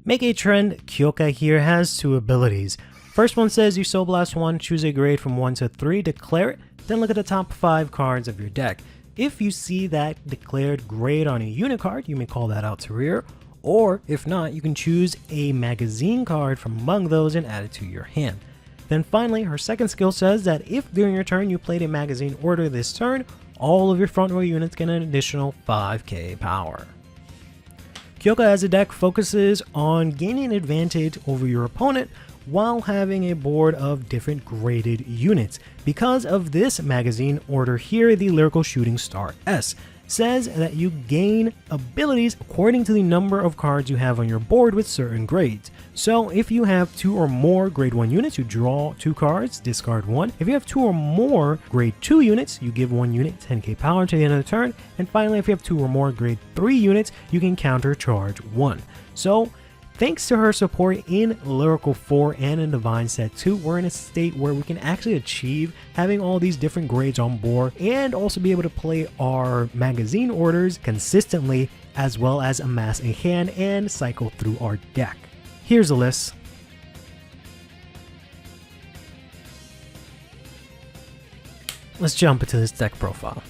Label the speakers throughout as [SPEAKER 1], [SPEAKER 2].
[SPEAKER 1] Make a Trend Kyouka here has two abilities. First one says you Soul Blast 1, choose a grade from 1 to 3, declare it, then look at the top 5 cards of your deck. If you see that declared grade on a unit card, you may call that out to rear, or if not, you can choose a magazine card from among those and add it to your hand. Then finally, her second skill says that if during your turn you played a magazine order this turn, all of your front row units get an additional 5k power. Kyouka as a deck focuses on gaining an advantage over your opponent while having a board of different graded units. Because of this magazine order here, the Lyrical Shooting Star S says that you gain abilities according to the number of cards you have on your board with certain grades. So if you have 2 or more grade 1 units, you draw 2 cards, discard 1. If you have 2 or more grade 2 units, you give 1 unit 10k power to the end of the turn. And finally, if you have 2 or more grade 3 units, you can counter charge 1. So thanks to her support in Lyrical 4 and in Divine Set 2, we're in a state where we can actually achieve having all these different grades on board and also be able to play our magazine orders consistently, as well as amass a hand and cycle through our deck. Here's a list. Let's jump into this deck profile.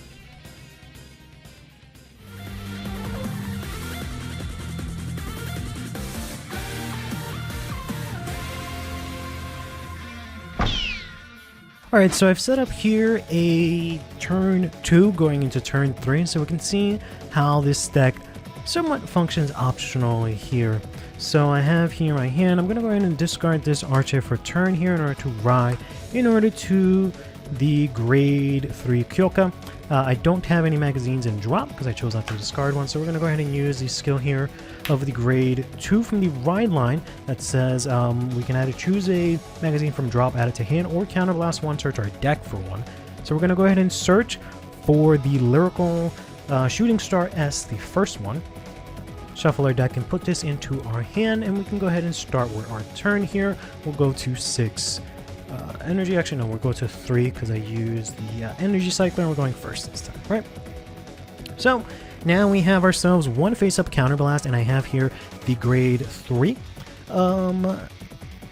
[SPEAKER 1] Alright, so I've set up here a turn 2 going into turn 3, so we can see how this deck somewhat functions optionally here. So I have here my hand. I'm going to go ahead and discard this archer for turn here in order to ride in order to the grade 3 Kyouka. I don't have any magazines in drop because I chose not to discard one, so we're going to go ahead and use the skill here of the grade 2 from the Rideline that says we can either choose a magazine from drop, add it to hand, or counterblast 1, search our deck for 1. So we're going to go ahead and search for the Lyrical Shooting Star S, the first one. Shuffle our deck and put this into our hand, and we can go ahead and start with our turn here. We'll go to 6 energy. Actually, no, we'll go to 3 because I used the energy cycler, and we're going first this time, right? So now we have ourselves 1 face-up counterblast, and I have here the grade 3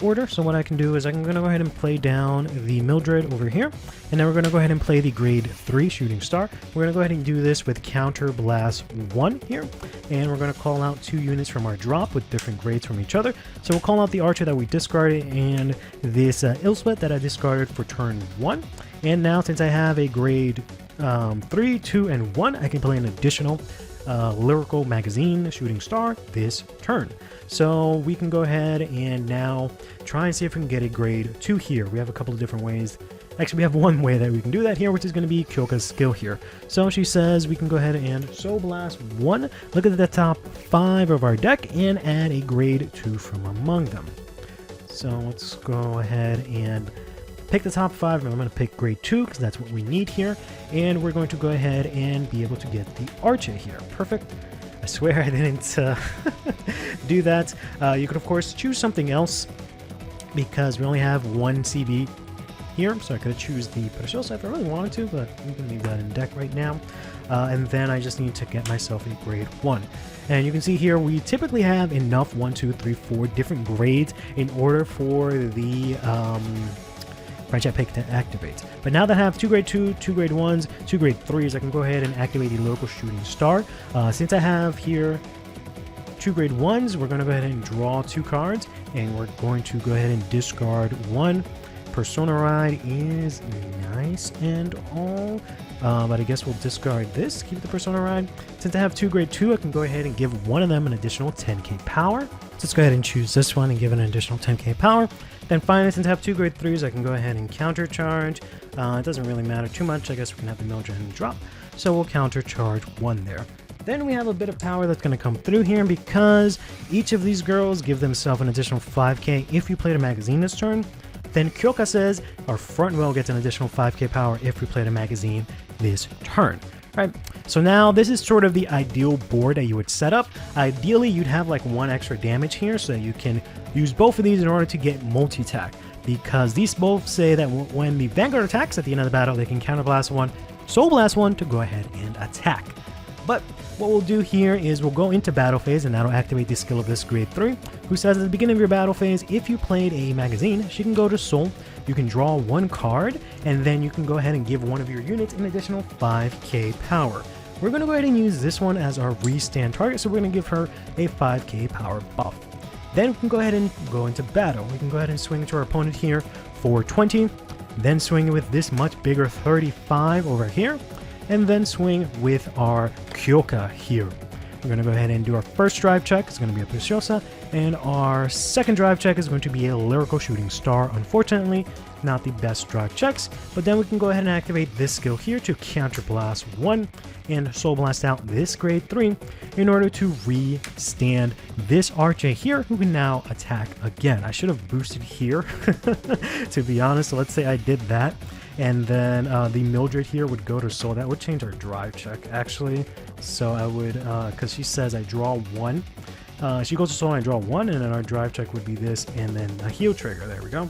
[SPEAKER 1] order. So what I can do is I'm going to go ahead and play down the Mildred over here, and then we're going to go ahead and play the grade 3 Shooting Star. We're going to go ahead and do this with counterblast 1 here, and we're going to call out 2 units from our drop with different grades from each other. So we'll call out the archer that we discarded and this Ilsplit that I discarded for turn 1. And now since I have a grade 3, 2, and 1, I can play an additional Lyrical Magazine Shooting Star this turn. So we can go ahead and now try and see if we can get a grade 2 here. We have a couple of different ways. Actually, we have one way that we can do that here, which is going to be Kyouka's skill here. So she says we can go ahead and Soul Blast 1, look at the top 5 of our deck, and add a grade 2 from among them. So let's go ahead and pick the top 5, and I'm going to pick grade 2 because that's what we need here. And we're going to go ahead and be able to get the archer here. Perfect. I swear I didn't do that. You could, of course, choose something else because we only have 1 CB here. So I could choose the Precious if I really wanted to, but I'm going to leave that in deck right now. And then I just need to get myself a grade 1. And you can see here we typically have enough 1, 2, 3, 4 different grades in order for the franchise pick to activate. But now that I have 2 grade 2, 2 grade 1s, 2 grade 3s, I can go ahead and activate the Lyrical Shooting Star. Since I have here 2 grade 1s, we're going to go ahead and draw 2 cards, and we're going to go ahead and discard 1. Persona Ride is nice and all, but I guess we'll discard this, keep the Persona Ride. Since I have 2 grade 2, I can go ahead and give one of them an additional 10k power. Let's go ahead and choose this one and give it an additional 10k power. Then finally, since I have 2 grade 3s, I can go ahead and counter charge. It doesn't really matter too much. I guess we can have the Mildred and drop. So we'll counter charge 1 there. Then we have a bit of power that's going to come through here because each of these girls give themselves an additional 5k if you played a magazine this turn. Then Kyouka says our front row gets an additional 5k power if we played a magazine this turn. Right, so now this is sort of the ideal board that you would set up. Ideally, you'd have like 1 extra damage here so that you can use both of these in order to get multi-attack, because these both say that when the Vanguard attacks at the end of the battle, they can counterblast 1, Soul Blast 1 to go ahead and attack. But what we'll do here is we'll go into battle phase, and that'll activate the skill of this grade 3, who says at the beginning of your battle phase, if you played a magazine, she can go to Soul, you can draw 1 card, and then you can go ahead and give one of your units an additional 5k power. We're going to go ahead and use this one as our restand target, so we're going to give her a 5k power buff. Then we can go ahead and go into battle. We can go ahead and swing to our opponent here for 20, then swing with this much bigger 35 over here, and then swing with our Kyouka here. We're going to go ahead and do our first drive check. It's going to be a Preciosa, and our second drive check is going to be a Lyrical Shooting Star. Unfortunately, not the best drive checks, but then we can go ahead and activate this skill here to Counter Blast 1 and Soul Blast out this grade 3 in order to restand this Archer here, who can now attack again. I should have boosted here, to be honest, so let's say I did that. And then the Mildred here would go to Soul. That would change our drive check, actually. So I would, because she says I draw 1. She goes to Soul and I draw 1, and then our drive check would be this, and then a heal trigger. There we go.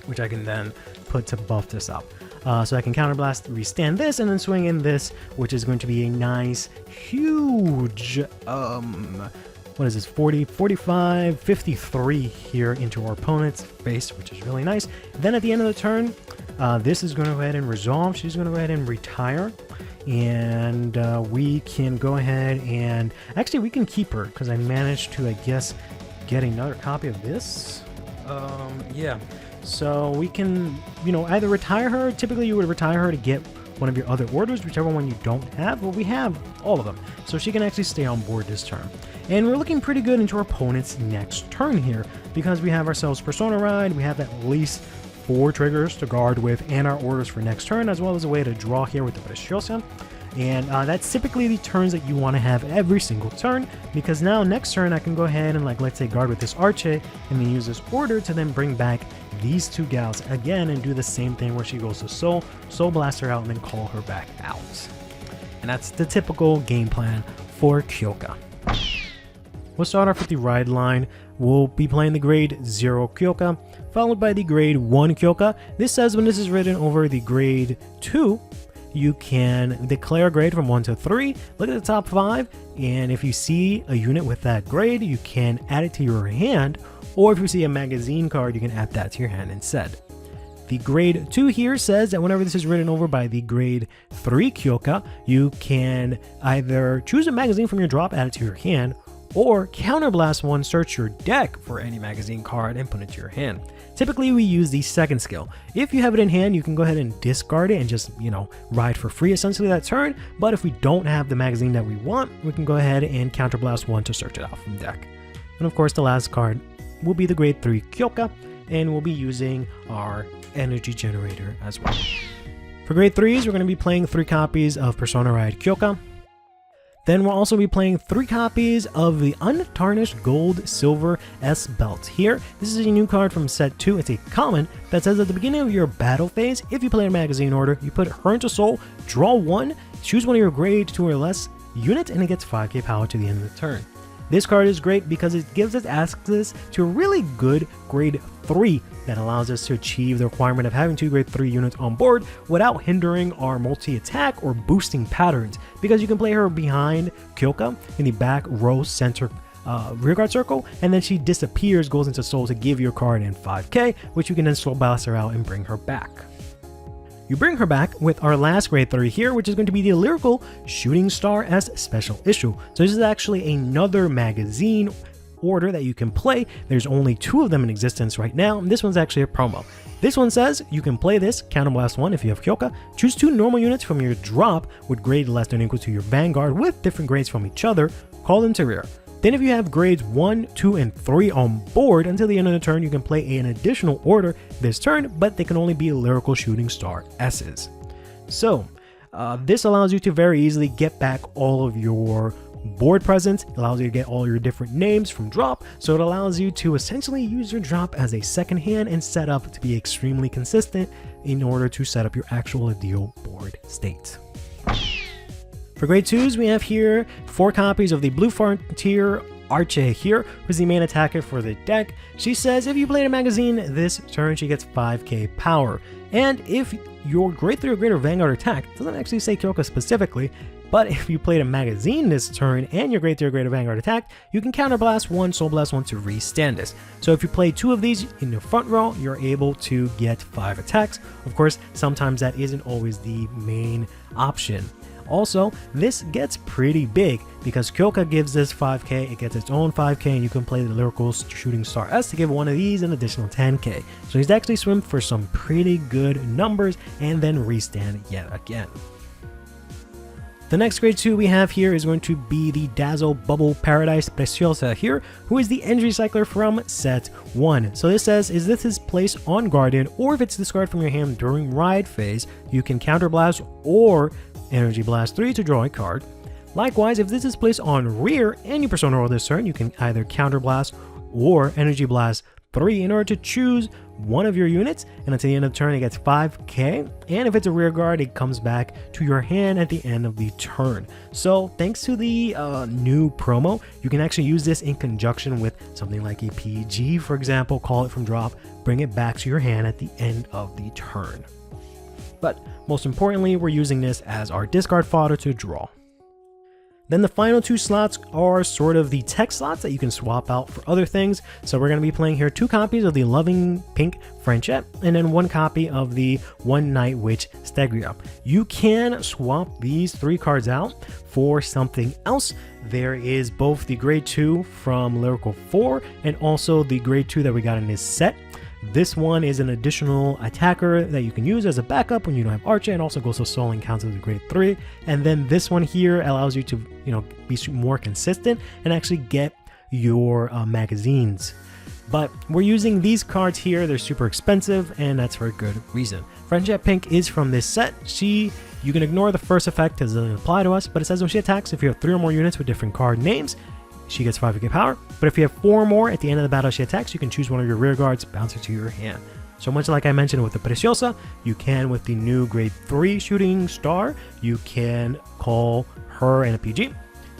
[SPEAKER 1] Which I can then put to buff this up. So I can counterblast, restand this, and then swing in this, which is going to be a nice, huge, what is this, 40, 45, 53 here into our opponent's face, which is really nice. Then at the end of the turn, this is going to go ahead and resolve. She's going to go ahead and retire. And we can go ahead and... Actually, we can keep her, because I managed to, I guess, get another copy of this. Yeah. So we can, you know, either retire her. Typically, you would retire her to get one of your other orders, whichever one you don't have. Well, we have all of them. So she can actually stay on board this turn. And we're looking pretty good into our opponent's next turn here, because we have ourselves Persona Ride. We have at least 4 triggers to guard with, and our orders for next turn, as well as a way to draw here with the Preciosa. And that's typically the turns that you want to have every single turn, because now next turn I can go ahead and, like, let's say guard with this Arche, and then use this order to then bring back these 2 gals again and do the same thing where she goes to Soul, Soul Blast her out, and then call her back out. And that's the typical game plan for Kyouka. We'll start off with the Rideline. We'll be playing the grade 0 Kyouka, followed by the grade 1 Kyouka. This says when this is written over the grade 2, you can declare a grade from 1 to 3, look at the top 5, and if you see a unit with that grade, you can add it to your hand, or if you see a magazine card, you can add that to your hand instead. The grade 2 here says that whenever this is written over by the grade 3 Kyouka, you can either choose a magazine from your drop, add it to your hand, or counterblast 1, search your deck for any magazine card and put it to your hand. Typically, we use the second skill. If you have it in hand, you can go ahead and discard it and just, you know, ride for free essentially that turn. But if we don't have the magazine that we want, we can go ahead and counterblast 1 to search it out from the deck. And of course, the last card will be the grade 3 Kyouka, and we'll be using our energy generator as well. For grade 3s, we're going to be playing 3 copies of Persona Ride Kyouka. Then we'll also be playing 3 copies of the Untarnished Gold Silver S Belt here. This is a new card from set 2. It's a common that says at the beginning of your battle phase, if you play a magazine order, you put her into Soul, draw 1, choose one of your grade 2 or less units, and it gets 5k power to the end of the turn. This card is great because it gives us access to a really good grade 3 that allows us to achieve the requirement of having 2 grade 3 units on board without hindering our multi-attack or boosting patterns, because you can play her behind Kyouka in the back row center rearguard circle, and then she disappears, goes into Soul to give your card in 5k, which you can then Soul Blast her out and bring her back. You bring her back with our last grade 3 here, which is going to be the Lyrical Shooting Star S Special Issue. So this is actually another magazine order that you can play. There's only 2 of them in existence right now, and this one's actually a promo. This one says you can play this, Counterblast 1 if you have Kyouka, choose 2 normal units from your drop with grade less than or equal to your Vanguard with different grades from each other, call them to rear. Then if you have grades 1, 2, and 3 on board until the end of the turn, you can play an additional order this turn, but they can only be Lyrical Shooting Star S's. So this allows you to very easily get back all of your board presence. It allows you to get all your different names from drop, so it allows you to essentially use your drop as a second hand and set up to be extremely consistent in order to set up your actual ideal board state. For grade 2s, we have here 4 copies of the Blue Frontier Arche here, who's the main attacker for the deck. She says if you played a magazine this turn, she gets 5k power. And if your grade 3 or greater Vanguard attack, doesn't actually say Kyouka specifically, But if you played a magazine this turn and your grade 3 or greater Vanguard attacked, you can counterblast 1, Soul Blast 1 to restand this. So if you play 2 of these in the front row, you're able to get 5 attacks. Of course, sometimes that isn't always the main option. Also, this gets pretty big because Kyouka gives this 5k, it gets its own 5k, and you can play the Lyrical Shooting Star S to give one of these an additional 10k. So he's actually swim for some pretty good numbers and then restand yet again. The next grade 2 we have here is going to be the Dazzle Bubble Paradise Preciosa here, who is the energy cycler from set 1. So this says, is this is placed on Guardian, or if it's discarded from your hand during ride phase, you can counterblast or Energy Blast 3 to draw a card. Likewise, if this is placed on rear and you Persona roll this turn, you can either counterblast or Energy Blast 3 in order to choose one of your units, and at the end of the turn it gets 5k, and if it's a rear guard it comes back to your hand at the end of the turn. So thanks to the new promo, you can actually use this in conjunction with something like a PG, for example, call it from drop, bring it back to your hand at the end of the turn. But most importantly, we're using this as our discard fodder to draw. Then the final 2 slots are sort of the tech slots that you can swap out for other things. So we're going to be playing here 2 copies of the Loving Pink Friendship and then 1 copy of the One Night Witch Stegria. You can swap these 3 cards out for something else. There is both the grade 2 from Lyrical 4 and also the grade 2 that we got in this set. This one is an additional attacker that you can use as a backup when you don't have Archer, and also goes to Soul and counts as a grade 3. And then this one here allows you to, be more consistent and actually get your magazines. But we're using these cards here. They're super expensive, and that's for a good reason. Friendship Pink is from this set. You can ignore the first effect as it doesn't apply to us, but it says when she attacks, if you have 3 or more units with different card names, she gets 5k power, but if you have 4 more at the end of the battle she attacks, you can choose one of your rear guards, bounce it to your hand. So much like I mentioned with the Preciosa, you can with the new grade 3 shooting star, you can call her and a PG,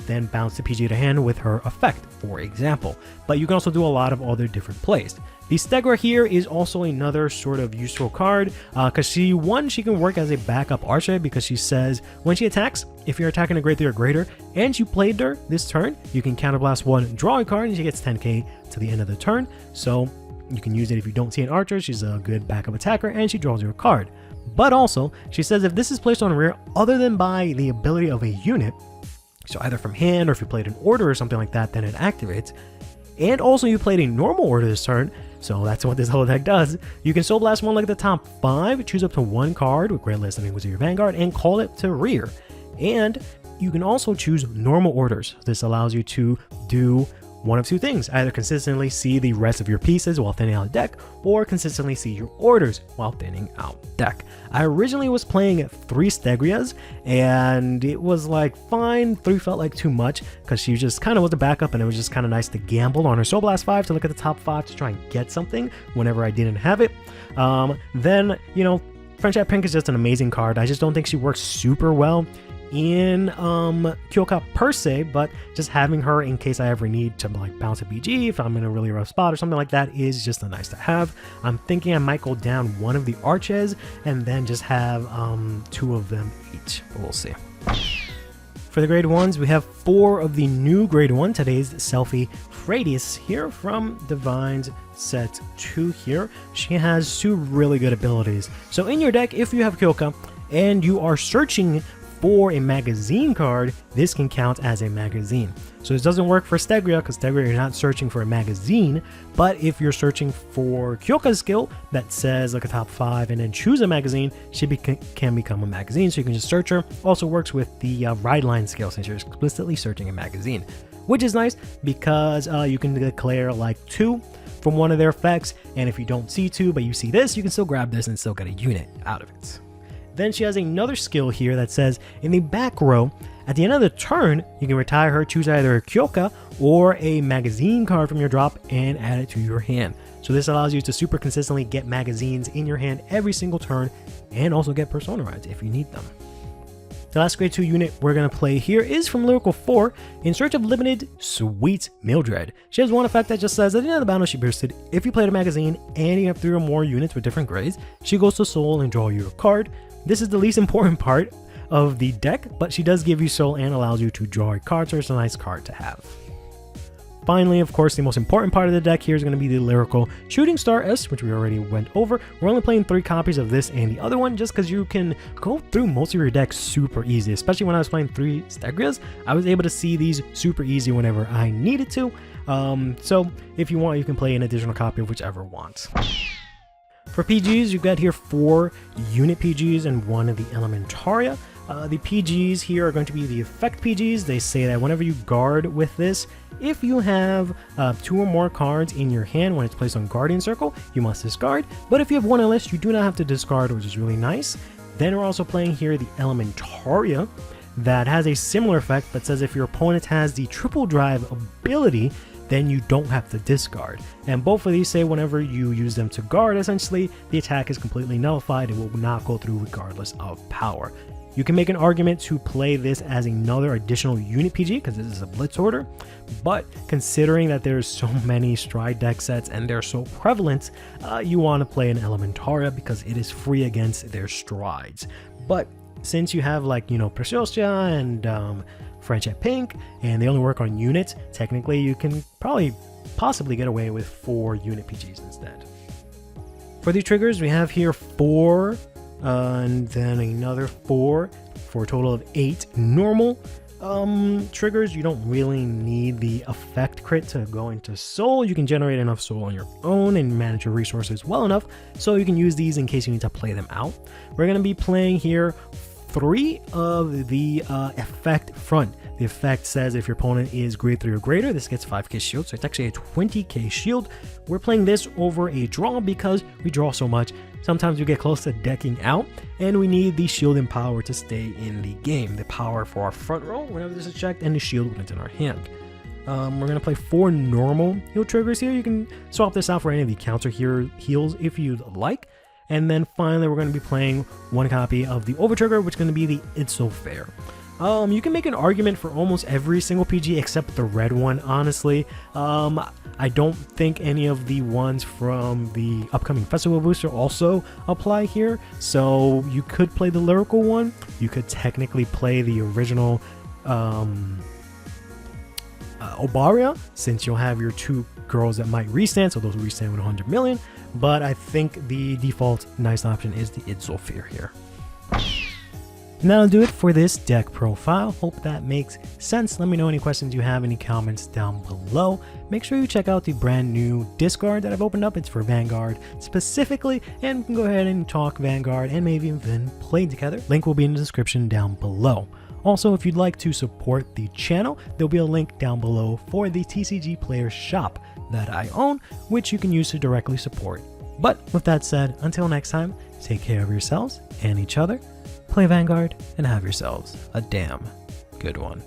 [SPEAKER 1] then bounce the PG to hand with her effect, for example. But you can also do a lot of other different plays. The Stegra here is also another sort of useful card because she can work as a backup archer because she says when she attacks, if you're attacking a grade 3 or greater and you played her this turn, you can counterblast 1, draw a card, and she gets 10k to the end of the turn. So you can use it if you don't see an archer. She's a good backup attacker and she draws you a card. But also, she says if this is placed on rear other than by the ability of a unit, so either from hand or if you played an order or something like that, then it activates. And also you played a normal order this turn, so that's what this whole deck does. You can Soul Blast 1 like the top 5, choose up to 1 card with Great List of Wizard your Vanguard, and call it to rear. And you can also choose normal orders. This allows you to do one of 2 things, either consistently see the rest of your pieces while thinning out the deck, or consistently see your orders while thinning out the deck. I originally was playing 3 Stegrias, and it was like fine. 3 felt like too much, because she just kind of was the backup, and it was just kind of nice to gamble on her Soul Blast 5 to look at the top 5 to try and get something whenever I didn't have it. Then, Friendship Pink is just an amazing card. I just don't think she works super well in Kyouka per se, but just having her in case I ever need to like bounce a BG if I'm in a really rough spot or something like that is just a nice to have. I'm thinking I might go down one of the arches and then just have 2 of them each, but we'll see. For the grade 1s, we have 4 of the new grade 1. Today's Selfie Radius here from Divine's set 2 here. She has 2 really good abilities. So in your deck, if you have Kyouka and you are searching for a magazine card, this can count as a magazine. So this doesn't work for Stegria because Stegria you're not searching for a magazine, but if you're searching for Kyouka's skill that says like a top 5 and then choose a magazine, she can become a magazine, so you can just search her. Also works with the Rideline skill since you're explicitly searching a magazine, which is nice because you can declare like 2 from one of their effects, and if you don't see 2 but you see this, you can still grab this and still get a unit out of it. Then she has another skill here that says in the back row, at the end of the turn, you can retire her, choose either a Kyouka or a magazine card from your drop and add it to your hand. So this allows you to super consistently get magazines in your hand every single turn and also get Persona rides if you need them. The last grade 2 unit we're going to play here is from Lyrical 4, In Search of Limited Sweet Mildred. She has one effect that just says at the end of the battle she boosted, if you played a magazine and you have 3 or more units with different grades, she goes to Soul and draw you a card. This is the least important part. of the deck, but she does give you soul and allows you to draw a card, so it's a nice card to have. Finally, of course, the most important part of the deck here is going to be the Lyrical Shooting Star S, which we already went over. We're only playing 3 copies of this and the other one just because you can go through most of your deck super easy. Especially when I was playing 3 Stegrias, I was able to see these super easy whenever I needed to. So if you want, you can play an additional copy of whichever one. For PGs, you've got here 4 unit PGs and 1 of the Elementaria. The PGs here are going to be the effect PGs. They say that whenever you guard with this, if you have 2 or more cards in your hand when it's placed on Guardian Circle, you must discard. But if you have 1 on list, you do not have to discard, which is really nice. Then we're also playing here the Elementaria that has a similar effect that says if your opponent has the Triple Drive ability, then you don't have to discard. And both of these say whenever you use them to guard, essentially, the attack is completely nullified and will not go through regardless of power. You can make an argument to play this as another additional unit PG because this is a blitz order, but considering that there's so many Stride deck sets and they're so prevalent, you want to play an Elementaria because it is free against their Strides. But since you have like, you know, Preciosa and French at Pink, and they only work on units, technically you can possibly get away with 4 unit PGs instead. For the triggers, we have here 4 and then another 4 for a total of 8 normal triggers. You don't really need the effect crit to go into soul. You can generate enough soul on your own and manage your resources well enough so you can use these in case you need to play them out. We're going to be playing here 3 of the effect front. The effect says if your opponent is grade 3 or greater, this gets 5k shield, so it's actually a 20k shield. We're playing this over a draw because we draw so much. Sometimes we get close to decking out, and we need the shield and power to stay in the game. The power for our front row whenever this is checked, and the shield when it's in our hand. We're going to play 4 normal heal triggers here. You can swap this out for any of the counter heals if you'd like. And then finally, we're going to be playing 1 copy of the over trigger, which is going to be the It's So Fair. You can make an argument for almost every single PG except the red one, honestly. I don't think any of the ones from the upcoming festival booster also apply here. So you could play the lyrical one. You could technically play the original Obaria, since you'll have your 2 girls that might restand, so those will restand with 100 million. But I think the default nice option is the Idzolfir here. And that'll do it for this deck profile. Hope that makes sense. Let me know any questions you have, any comments down below. Make sure you check out the brand new Discord that I've opened up. It's for Vanguard specifically, and we can go ahead and talk Vanguard and maybe even play together. Link will be in the description down below. Also, if you'd like to support the channel, there'll be a link down below for the TCG Player Shop that I own, which you can use to directly support. But with that said, until next time, take care of yourselves and each other. Play Vanguard and have yourselves a damn good one.